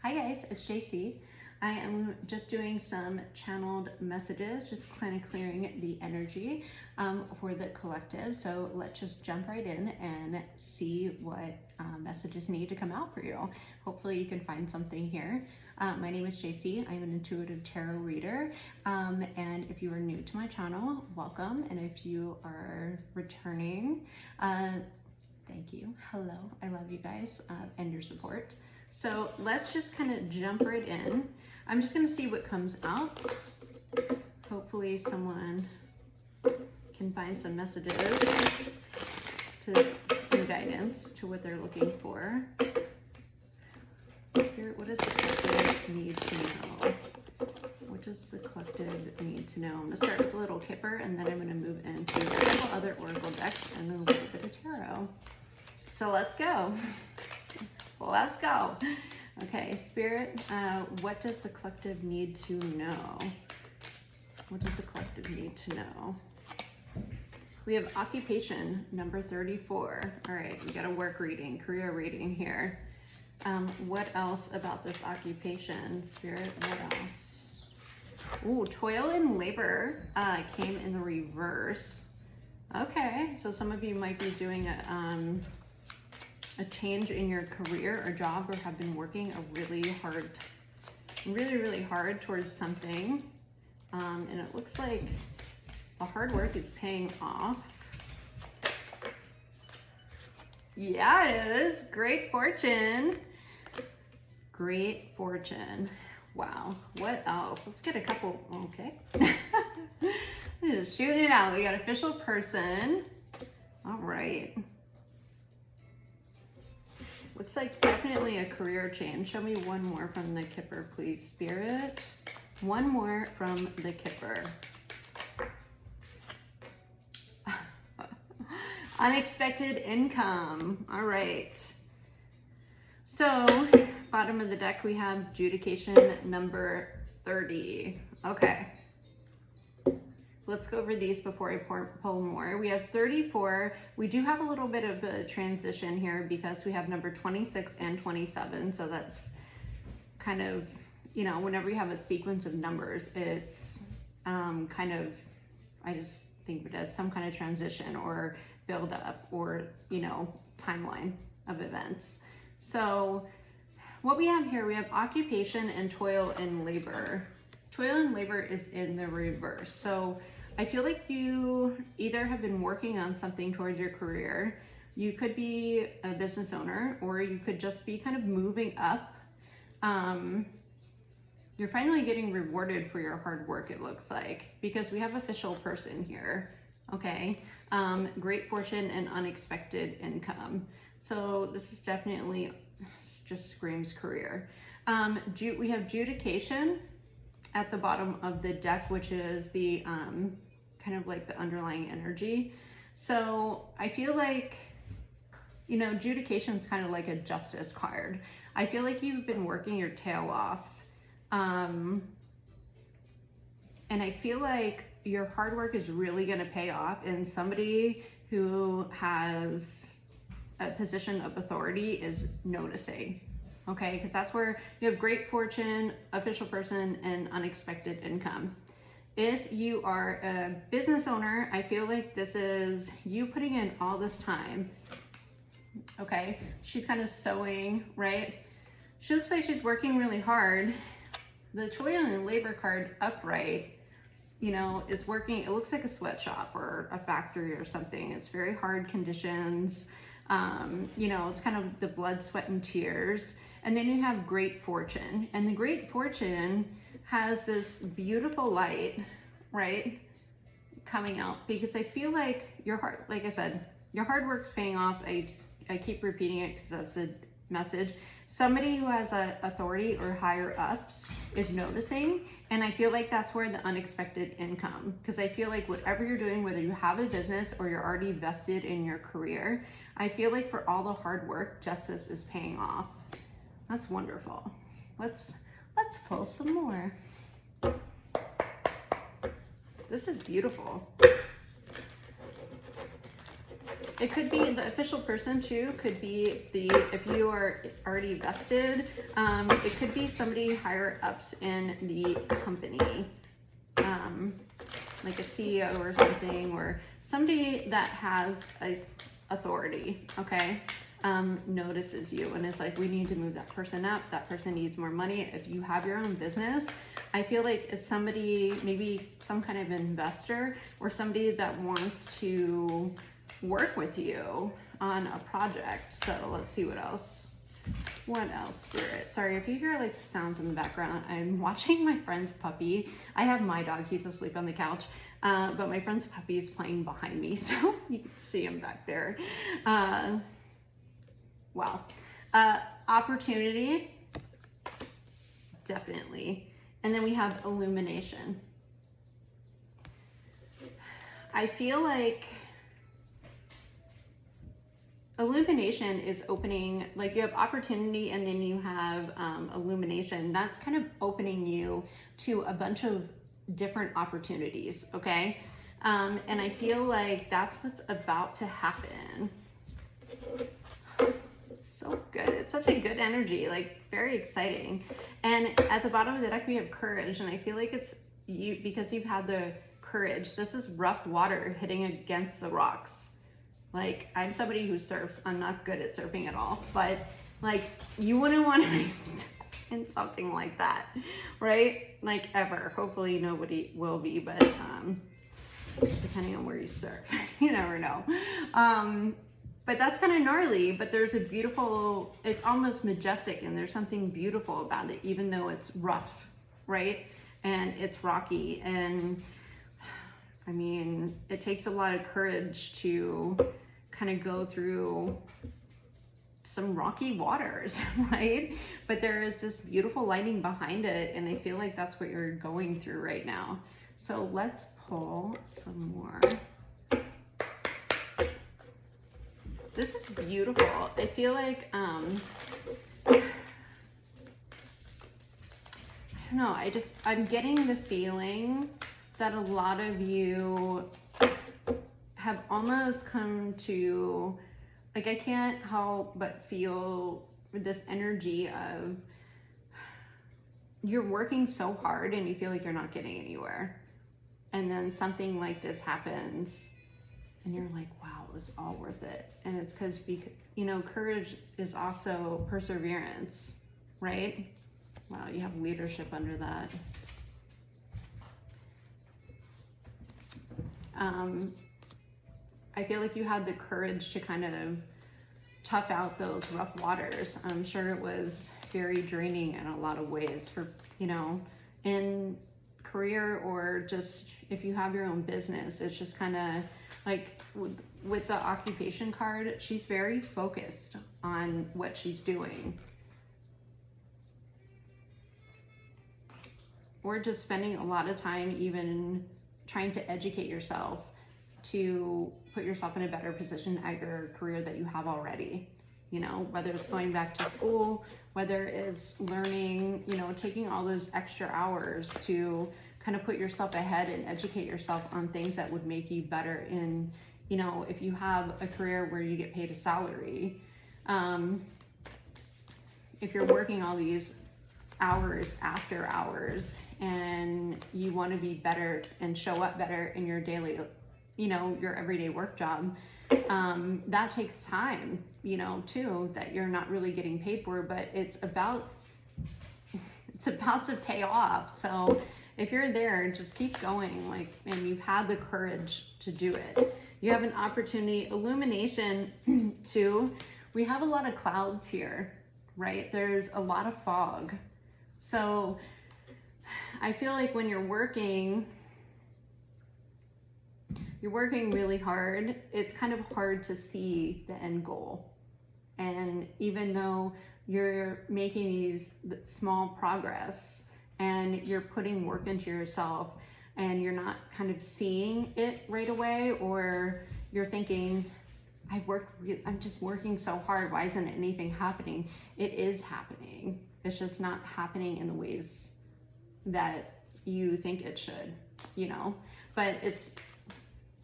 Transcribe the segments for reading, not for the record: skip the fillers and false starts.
Hi guys, it's JC. I am just doing some channeled messages, just kind of clearing the energy for the collective. So let's just jump right in and see what messages need to come out for you. Hopefully you can find something here. My name is JC. I'm an intuitive tarot reader. And if you are new to my channel, welcome. And if you are returning, thank you. Hello, I love you guys and your support. So let's just kind of jump right in. I'm just gonna see what comes out. Hopefully someone can find some messages and guidance to what they're looking for. Spirit, what does the collective need to know? What does the collective need to know? I'm gonna start with a little kipper and then I'm gonna move into a couple other oracle decks and a little bit of tarot. So let's go. Let's go. Okay, Spirit, what does the collective need to know? What does the collective need to know? We have occupation, number 34. All right, we got a work reading, career reading here. What else about this occupation, Spirit? What else? Ooh, toil and labor came in the reverse. Okay, so some of you might be doing a change in your career or job, or have been working really hard towards something. And it looks like the hard work is paying off. Yeah, it is. Great fortune. Great fortune. Wow. What else? Let's get a couple. Okay. I'm just shooting it out. We got official person. All right. Looks like definitely a career change. Show me one more from the kipper, please, Spirit. One more from the kipper. Unexpected income. All right. So, bottom of the deck, we have adjudication number 30. Okay. Let's go over these before I pull more. We have 34. We do have a little bit of a transition here because we have number 26 and 27. So that's kind of, you know, whenever you have a sequence of numbers, it's kind of, I just think of it as some kind of transition or build up or, you know, timeline of events. So what we have here, we have occupation and toil and labor. Toil and labor is in the reverse. So I feel like you either have been working on something towards your career, you could be a business owner, or you could just be kind of moving up. You're finally getting rewarded for your hard work, it looks like, because we have official person here, okay? Great fortune and unexpected income. So this is definitely, just screams career. We have adjudication at the bottom of the deck, which is the kind of like the underlying energy. So I feel like, you know, adjudication is kind of like a justice card. I feel like you've been working your tail off. And I feel like your hard work is really going to pay off, and somebody who has a position of authority is noticing. Okay, because that's where you have great fortune, official person, and unexpected income. If you are a business owner, I feel like this is you putting in all this time. Okay, she's kind of sewing, right? She looks like she's working really hard. The toil and labor card upright, you know, is working. It looks like a sweatshop or a factory or something. It's very hard conditions. You know, it's kind of the blood, sweat, and tears. And then you have great fortune, and the great fortune has this beautiful light, right, coming out, because I feel like your heart, like I said, your hard work's paying off. I keep repeating it because that's a message. Somebody who has a authority or higher ups is noticing, and I feel like that's where the unexpected income, because I feel like whatever you're doing, whether you have a business or you're already vested in your career, I feel like for all the hard work, justice is paying off. That's wonderful. Let's pull some more. This is beautiful. it could be the official person too, could be if you are already vested, it could be somebody higher ups in the company, like a CEO or something, or somebody that has a authority, okay, notices you and is like, we need to move that person up, that person needs more money. If you have your own business, I feel like it's somebody, maybe some kind of investor or somebody that wants to work with you on a project. So let's see what else. What else, Spirit? Sorry if you hear like sounds in the background. I'm watching my friend's puppy. I have my dog, he's asleep on the couch, but my friend's puppy is playing behind me, so you can see him back there. Wow. Opportunity, definitely. And then we have illumination. I feel like illumination is opening, like you have opportunity and then you have illumination. That's kind of opening you to a bunch of different opportunities, okay? And I feel like that's what's about to happen. It's so good. It's such a good energy, like very exciting. And at the bottom of the deck, we have courage. And I feel like it's you, because you've had the courage. This is rough water hitting against the rocks. Like, I'm somebody who surfs. I'm not good at surfing at all, but like, you wouldn't want to be stuck in something like that, right? Like, ever. Hopefully nobody will be, but depending on where you surf, you never know. But that's kind of gnarly, but there's a beautiful, it's almost majestic, and there's something beautiful about it, even though it's rough, right? And it's rocky, and I mean, it takes a lot of courage to kind of go through some rocky waters, right? But there is this beautiful lighting behind it, and I feel like that's what you're going through right now. So let's pull some more. This is beautiful. I feel like, I don't know, I'm getting the feeling that a lot of you have almost come to, like, I can't help but feel this energy of you're working so hard and you feel like you're not getting anywhere. And then something like this happens and you're like, wow, it was all worth it. And it's because, you know, courage is also perseverance, right? Wow, you have leadership under that. I feel like you had the courage to kind of tough out those rough waters. I'm sure it was very draining in a lot of ways for, you know, in career or just if you have your own business. It's just kind of like with the occupation card, she's very focused on what she's doing. Or just spending a lot of time even trying to educate yourself to put yourself in a better position at your career that you have already. You know, whether it's going back to school, whether it's learning, you know, taking all those extra hours to kind of put yourself ahead and educate yourself on things that would make you better in, you know, if you have a career where you get paid a salary, if you're working all these hours after hours and you want to be better and show up better in your daily, you know, your everyday work job, that takes time, you know, too, that you're not really getting paid for, but it's about to pay off. So if you're there, just keep going, like, and you've had the courage to do it. You have an opportunity. Illumination too. We have a lot of clouds here, right? There's a lot of fog. So I feel like when you're working really hard, it's kind of hard to see the end goal. And even though you're making these small progress and you're putting work into yourself and you're not kind of seeing it right away, or you're thinking, I'm just working so hard, why isn't anything happening? It is happening. It's just not happening in the ways that you think it should, you know? But it's,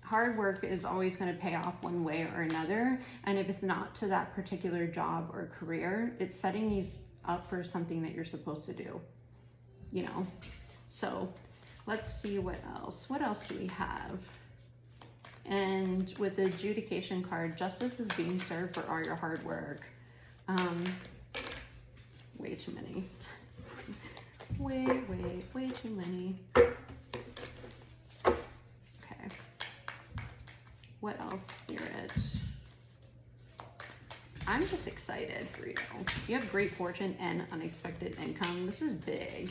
hard work is always going to pay off one way or another. And if it's not to that particular job or career, it's setting you up for something that you're supposed to do, you know? So let's see what else. What else do we have? And with the adjudication card, justice is being served for all your hard work. Way too many. Way too many. Okay. What else, Spirit? I'm just excited for you. You have great fortune and unexpected income. This is big.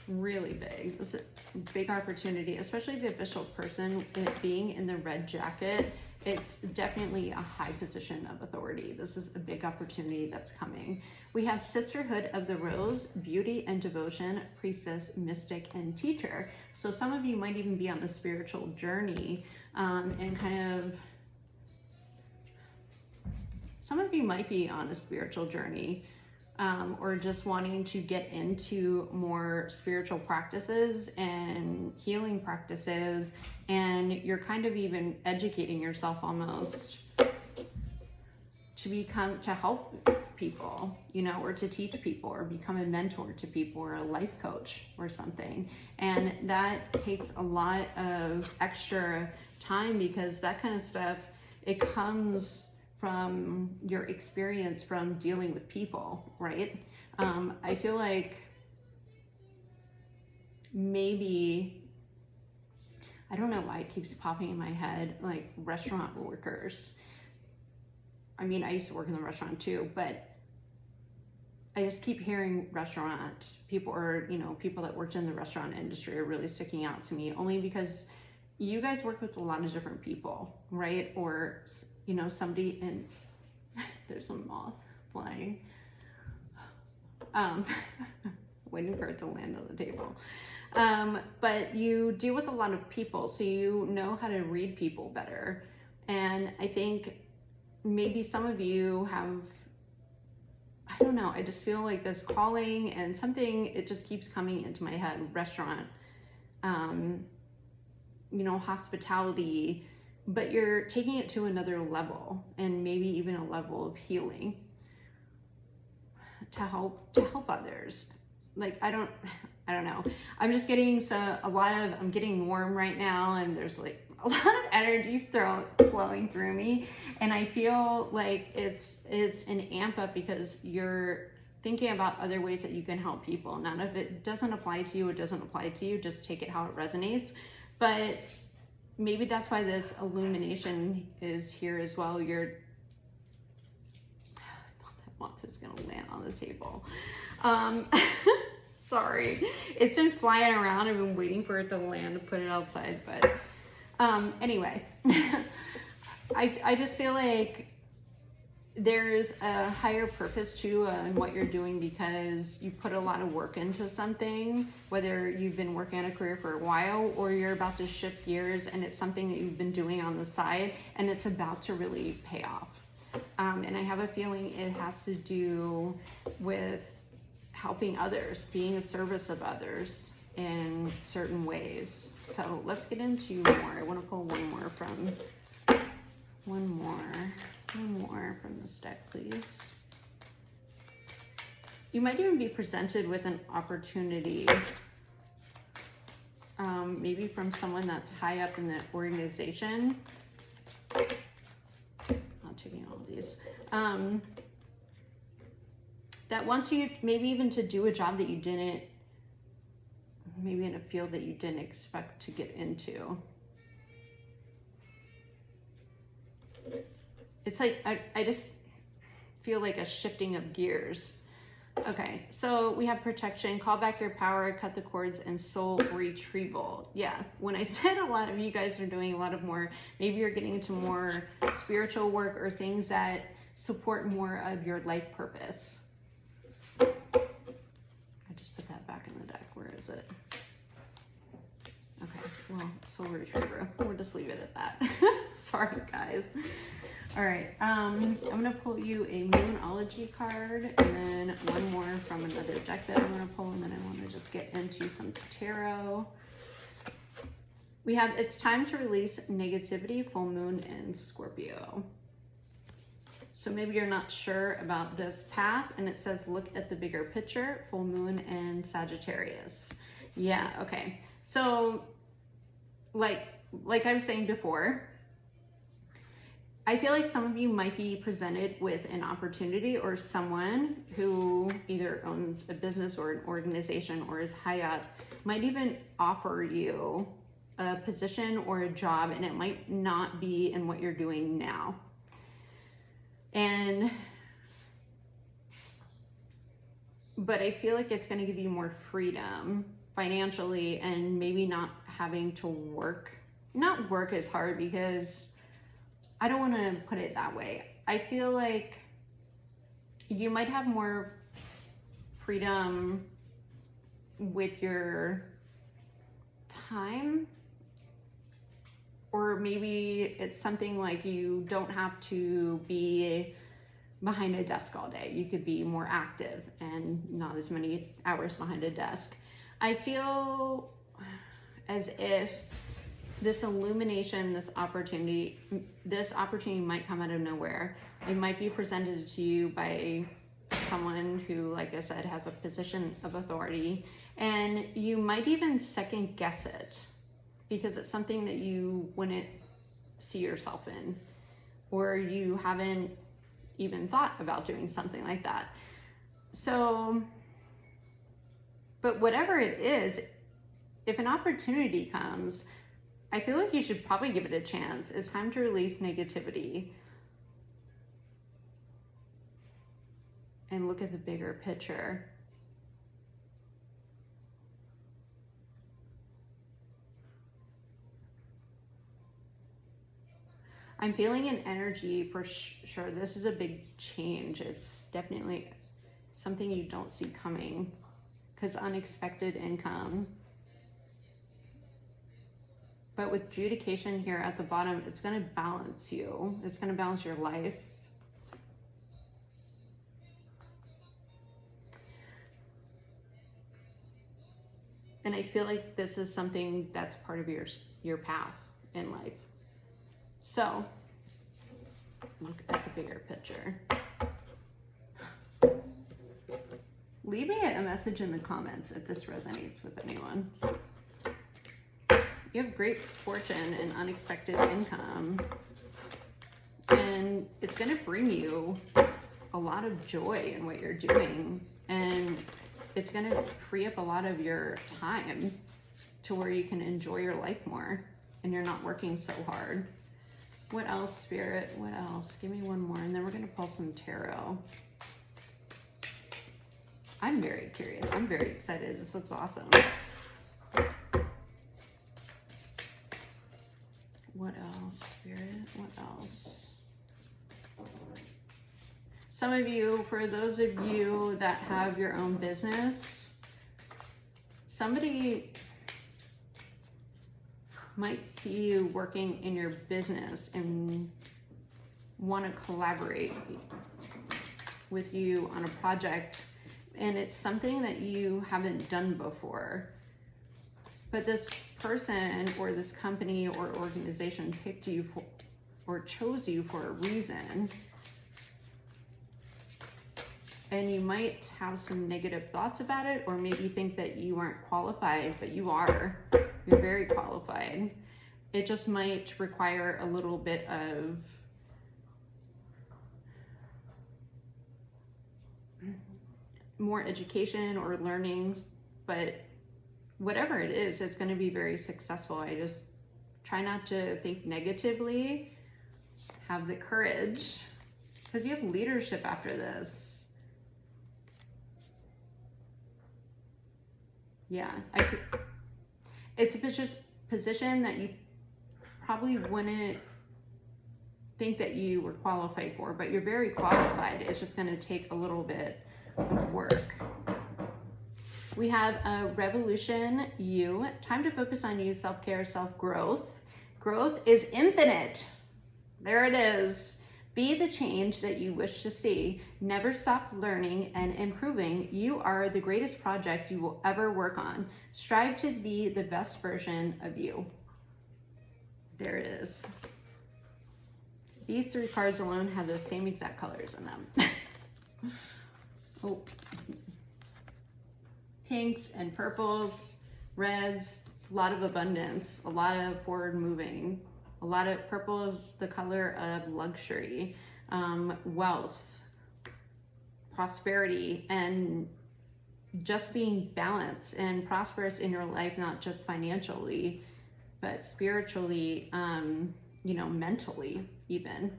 Really big. This is a big opportunity, especially the official person, it being in the red jacket. It's definitely a high position of authority. This is a big opportunity that's coming. We have Sisterhood of the Rose, Beauty and Devotion, Priestess, Mystic, and Teacher. So some of you might even be on a spiritual journey, and kind of, some of you might be on a spiritual journey, or just wanting to get into more spiritual practices and healing practices, and you're kind of even educating yourself almost to help people, you know, or to teach people, or become a mentor to people, or a life coach or something. And that takes a lot of extra time, because that kind of stuff, it comes from your experience from dealing with people, right? I feel like maybe, I don't know why it keeps popping in my head, like restaurant workers. I mean, I used to work in the restaurant too, but I just keep hearing restaurant people, or, you know, people that worked in the restaurant industry are really sticking out to me, only because you guys work with a lot of different people, right? Or, you know, somebody in, there's a moth flying, waiting for it to land on the table. But you deal with a lot of people, so you know how to read people better. And I think maybe some of you have, I don't know, I just feel like this calling and something, it just keeps coming into my head. Restaurant, you know, hospitality, but you're taking it to another level, and maybe even a level of healing to help others. Like, I don't know. I'm just getting I'm getting warm right now, and there's like a lot of energy flowing through me, and I feel like it's an amp up, because you're thinking about other ways that you can help people. None of it doesn't apply to you. It doesn't apply to you. Just take it how it resonates. But maybe that's why this illumination is here as well. That moth is gonna land on the table. Sorry, it's been flying around. I've been waiting for it to land to put it outside, but anyway, I just feel like there's a higher purpose too in what you're doing, because you put a lot of work into something, whether you've been working on a career for a while, or you're about to shift gears and it's something that you've been doing on the side, and it's about to really pay off. And I have a feeling it has to do with helping others, being a service of others in certain ways. So let's get into more. I want to pull one more from this deck, please. You might even be presented with an opportunity, maybe from someone that's high up in the organization. I'm taking all of these. That wants you maybe even to do a job that you didn't, maybe in a field that you didn't expect to get into. It's like, I just feel like a shifting of gears. Okay, so we have protection, call back your power, cut the cords, and soul retrieval. Yeah, when I said a lot of you guys are doing a lot of more, maybe you're getting into more spiritual work or things that support more of your life purpose. I just put that back in the deck. Where is it? Okay, well, soul retriever. We'll just leave it at that. Sorry, guys. All right, I'm gonna pull you a Moonology card, and then one more from another deck that I'm gonna pull, and then I wanna just get into some tarot. We have, it's time to release negativity, full moon in Scorpio. So maybe you're not sure about this path, and it says look at the bigger picture, full moon in Sagittarius. Yeah, okay. So like I was saying before, I feel like some of you might be presented with an opportunity, or someone who either owns a business or an organization or is high up might even offer you a position or a job, and it might not be in what you're doing now. But I feel like it's going to give you more freedom financially, and maybe not having to work as hard, because I don't want to put it that way. I feel like you might have more freedom with your time, or maybe it's something like you don't have to be behind a desk all day. You could be more active and not as many hours behind a desk. I feel as if this illumination, this opportunity might come out of nowhere. It might be presented to you by someone who, like I said, has a position of authority, and you might even second guess it because it's something that you wouldn't see yourself in, or you haven't even thought about doing something like that. So, but whatever it is, if an opportunity comes, I feel like you should probably give it a chance. It's time to release negativity and look at the bigger picture. I'm feeling an energy for sure. This is a big change. It's definitely something you don't see coming, because unexpected income. But with adjudication here at the bottom, it's going to balance you. It's going to balance your life. And I feel like this is something that's part of your path in life. So, look at the bigger picture. Leave me a message in the comments if this resonates with anyone. You have great fortune and unexpected income, and it's going to bring you a lot of joy in what you're doing, and it's going to free up a lot of your time to where you can enjoy your life more and you're not working so hard. What else, Spirit? What else? Give me one more, and then we're going to pull some tarot. I'm very curious. I'm very excited. This looks awesome. What else, Spirit? What else? Some of you, for those of you that have your own business, somebody might see you working in your business and want to collaborate with you on a project, and it's something that you haven't done before, but this person or this company or organization picked you for, or chose you for a reason, and you might have some negative thoughts about it, or maybe think that you aren't qualified, but you are. You're very qualified. It just might require a little bit of more education or learnings, but whatever it is, it's going to be very successful. I just try not to think negatively. Have the courage, because you have leadership after this. Yeah, it's a position that you probably wouldn't think that you were qualified for, but you're very qualified. It's just going to take a little bit of work. We have a revolution, you. Time to focus on you, self-care, self-growth. Growth is infinite. There it is. Be the change that you wish to see. Never stop learning and improving. You are the greatest project you will ever work on. Strive to be the best version of you. There it is. These 3 cards alone have the same exact colors in them. Oh, pinks and purples, reds, it's a lot of abundance, a lot of forward moving, a lot of purple is the color of luxury, wealth, prosperity, and just being balanced and prosperous in your life, not just financially, but spiritually, you know, mentally even.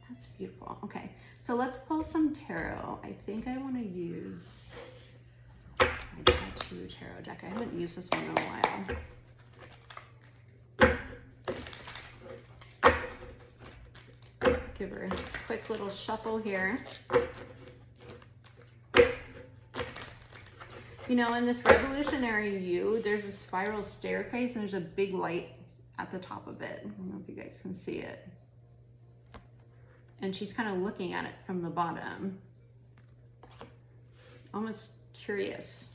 That's beautiful. Okay, so let's pull some tarot. I think I want to use my tattoo tarot deck. I haven't used this one in a while. Give her a quick little shuffle here. You know, in this revolutionary view, there's a spiral staircase and there's a big light at the top of it. I don't know if you guys can see it. And she's kind of looking at it from the bottom. Almost curious.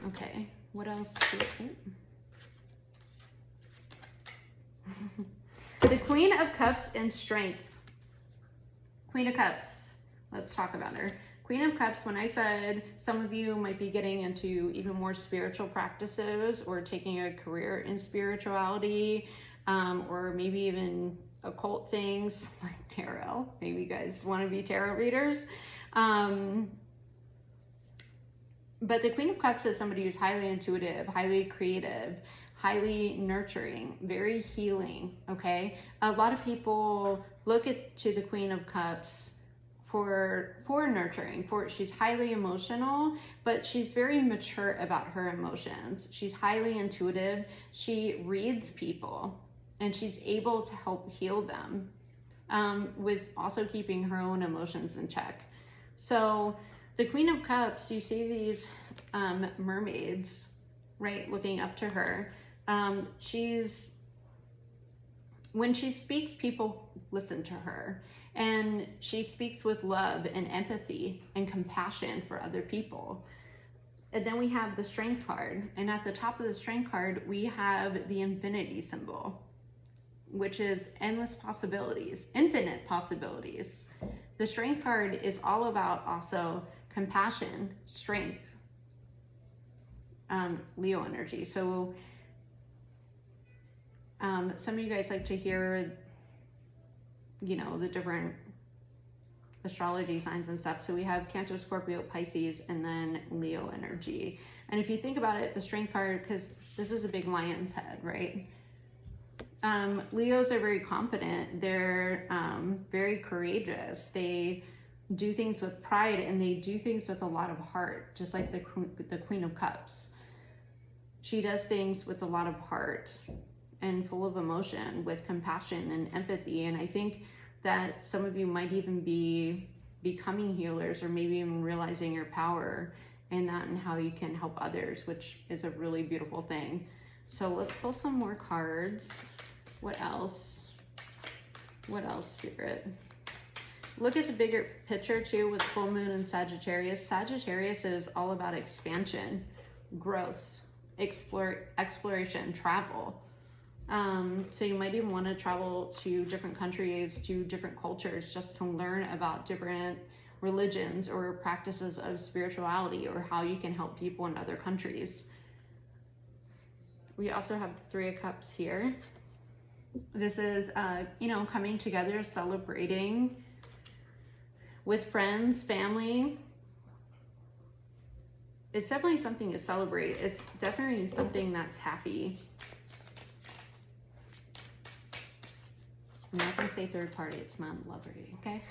Okay, what else? The Queen of Cups and Strength. Queen of Cups. Let's talk about her. Queen of Cups, when I said some of you might be getting into even more spiritual practices or taking a career in spirituality, or maybe even occult things like tarot. Maybe you guys want to be tarot readers. But the Queen of Cups is somebody who's highly intuitive, highly creative, highly nurturing, very healing, okay? A lot of people look to the Queen of Cups for nurturing, she's highly emotional, but she's very mature about her emotions. She's highly intuitive. She reads people and she's able to help heal them, with also keeping her own emotions in check. So the Queen of Cups, you see these mermaids, right, looking up to her. When she speaks, people listen to her. And she speaks with love and empathy and compassion for other people. And then we have the Strength card. And at the top of the Strength card, we have the infinity symbol, which is endless possibilities, infinite possibilities. The Strength card is all about also compassion, strength, Leo energy. So some of you guys like to hear, you know, the different astrology signs and stuff. So we have Cancer, Scorpio, Pisces, and then Leo energy. And if you think about it, the Strength card, because this is a big lion's head, right? Leos are very confident. They're very courageous. They do things with pride and they do things with a lot of heart, just like the Queen of Cups. She does things with a lot of heart and full of emotion, with compassion and empathy. And I think that some of you might even be becoming healers, or maybe even realizing your power in that and how you can help others, which is a really beautiful thing. So let's pull some more cards. What else? What else, Spirit? Look at the bigger picture too with full moon and Sagittarius. Sagittarius is all about expansion, growth, exploration, travel. So you might even want to travel to different countries, to different cultures, just to learn about different religions or practices of spirituality, or how you can help people in other countries. We also have the Three of Cups here. This is, you know, coming together, celebrating with friends, family. It's definitely something to celebrate. It's definitely something that's happy. I'm not going to say third party, it's not love reading, okay?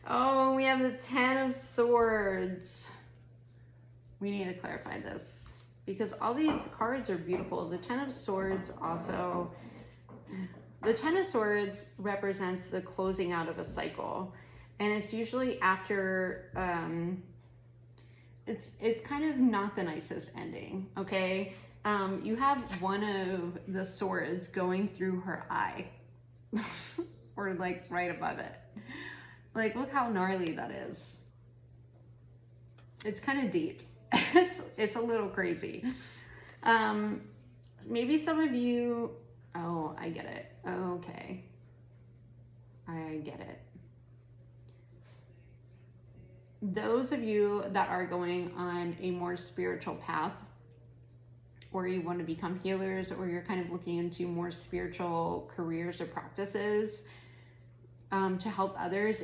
Oh, we have the Ten of Swords. We need to clarify this, because all these cards are beautiful. The Ten of Swords also, the Ten of Swords represents the closing out of a cycle. And it's usually after, it's kind of not the nicest ending, okay? You have one of the swords going through her eye, or like right above it. Like, look how gnarly that is. It's kind of deep. It's a little crazy. Maybe some of you, oh, I get it. Okay. I get it. Those of you that are going on a more spiritual path, or you want to become healers, or you're kind of looking into more spiritual careers or practices to help others,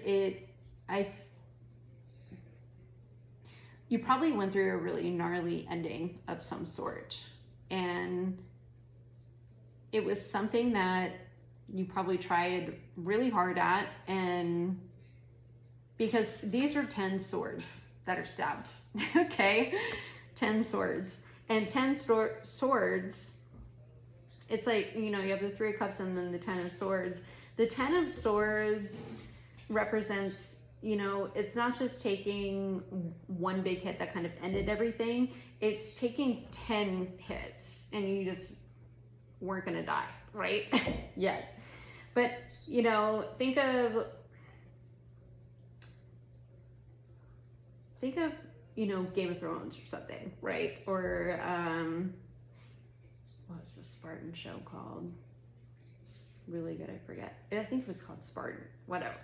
you probably went through a really gnarly ending of some sort. And it was something that you probably tried really hard at, and because these are 10 swords that are stabbed, okay? 10 swords. And 10 swords, it's like, you know, you have the 3 of cups and then the 10 of swords. The 10 of swords represents, you know, it's not just taking one big hit that kind of ended everything. It's taking 10 hits and you just weren't gonna die, right? Yet. But, you know, think of, you know, Game of Thrones or something, right? Or, what was the Spartan show called? Really good, I forget. I think it was called Spartan, whatever.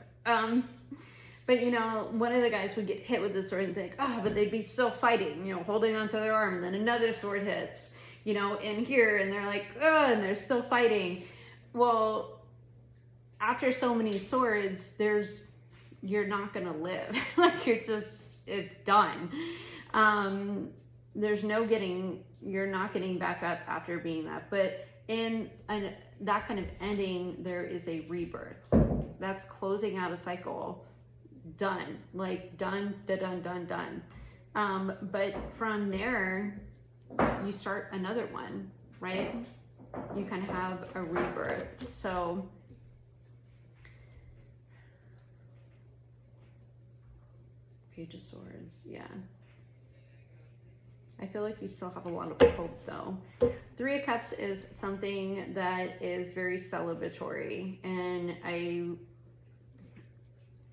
But, you know, one of the guys would get hit with the sword and think, oh, but they'd be still fighting, you know, holding onto their arm, and then another sword hits, you know, in here, and they're like, oh, and they're still fighting. Well, after so many swords, you're not gonna live. Like, it's done. There's no you're not getting back up after being that. But in that kind of ending, there is a rebirth. That's closing out a cycle. Done. Like, done. But from there, you start another one, right? You kind of have a rebirth. So Page of Swords, yeah. I feel like you still have a lot of hope, though. 3 of Cups is something that is very celebratory, and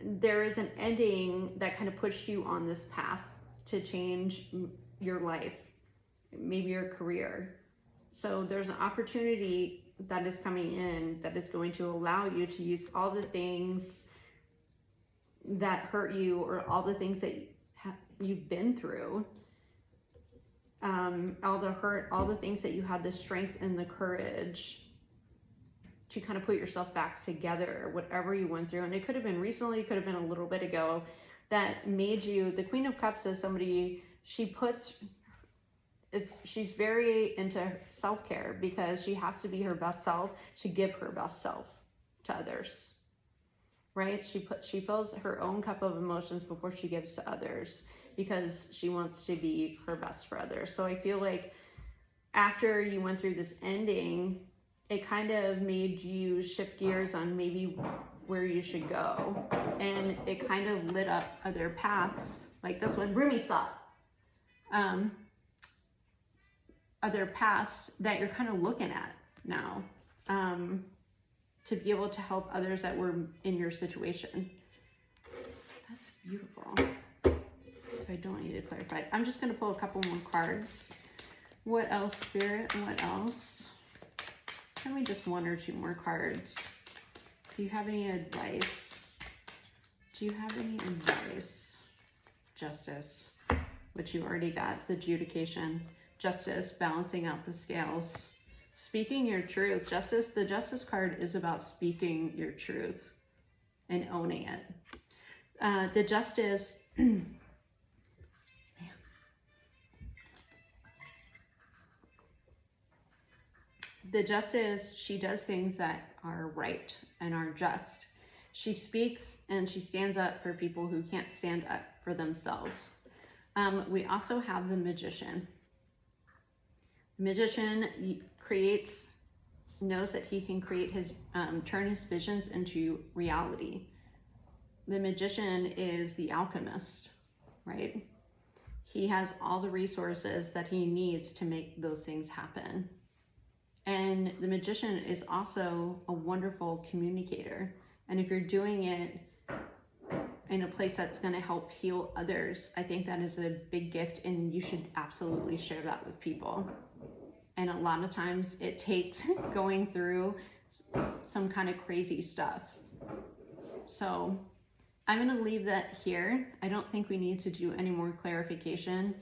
there is an ending that kind of pushed you on this path to change your life, maybe your career. So there's an opportunity that is coming in that is going to allow you to use all the things that hurt you, or all the things that you've been through, all the hurt, all the things that you had the strength and the courage to kind of put yourself back together, whatever you went through. And it could have been recently, it could have been a little bit ago, that made you, the Queen of Cups is somebody, she's very into self-care, because she has to be her best self to give her best self to others, right? She fills her own cup of emotions before she gives to others, because she wants to be her best for others. So I feel like after you went through this ending, it kind of made you shift gears on maybe where you should go. And it kind of lit up other paths, like this one, Rumi saw. Other paths that you're kind of looking at now, to be able to help others that were in your situation. That's beautiful. So I don't need to clarify. I'm just going to pull a couple more cards. What else, Spirit? What else? Tell me just 1 or 2 more cards. Do you have any advice? Do you have any advice? Justice, which you already got. The adjudication. Justice, balancing out the scales. Speaking your truth. Justice, the Justice card is about speaking your truth and owning it. The Justice, the Justice, she does things that are right and are just. She speaks and she stands up for people who can't stand up for themselves. We also have the Magician. Magician knows that he can create his, turn his visions into reality. The Magician is the alchemist, right? He has all the resources that he needs to make those things happen. And the Magician is also a wonderful communicator. And if you're doing it in a place that's going to help heal others, I think that is a big gift, and you should absolutely share that with people. And a lot of times it takes going through some kind of crazy stuff. So I'm going to leave that here. I don't think we need to do any more clarification.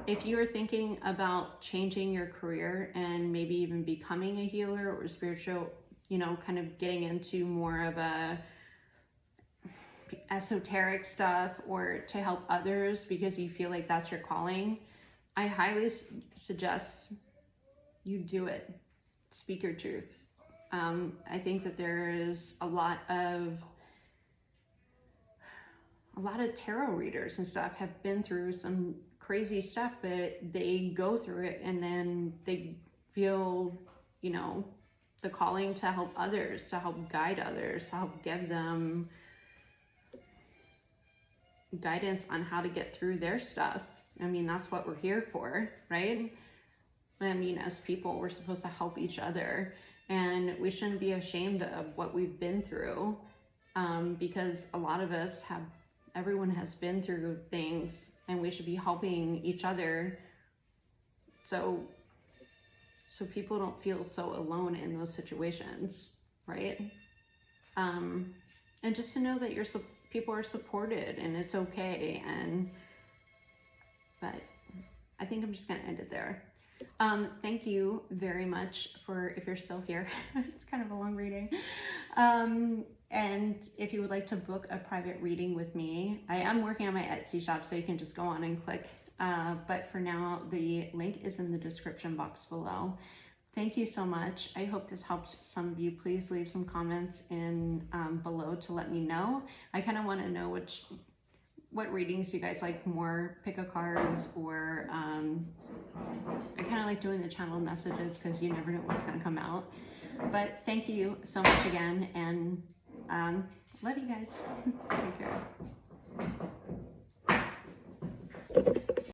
If you are thinking about changing your career and maybe even becoming a healer or spiritual, you know, kind of getting into more of a esoteric stuff or to help others because you feel like that's your calling, I highly suggest you do it. Speak your truth. I think that there is a lot of tarot readers and stuff have been through some crazy stuff, but they go through it and then they feel, you know, the calling to help others, to help guide others, to help give them guidance on how to get through their stuff. I mean, that's what we're here for, right? I mean, as people, we're supposed to help each other, and we shouldn't be ashamed of what we've been through, because a lot of us have, everyone has been through things, and we should be helping each other so people don't feel so alone in those situations, right? And just to know that people are supported and it's okay. But I think I'm just gonna end it there. Thank you very much if you're still here. It's kind of a long reading. And if you would like to book a private reading with me, I am working on my Etsy shop, so you can just go on and click. But for now, the link is in the description box below. Thank you so much. I hope this helped some of you. Please leave some comments in below to let me know. I kind of want to know what readings you guys like more, pick a cards, or I kind of like doing the channel messages because you never know what's going to come out. But thank you so much again, and love you guys. Take care.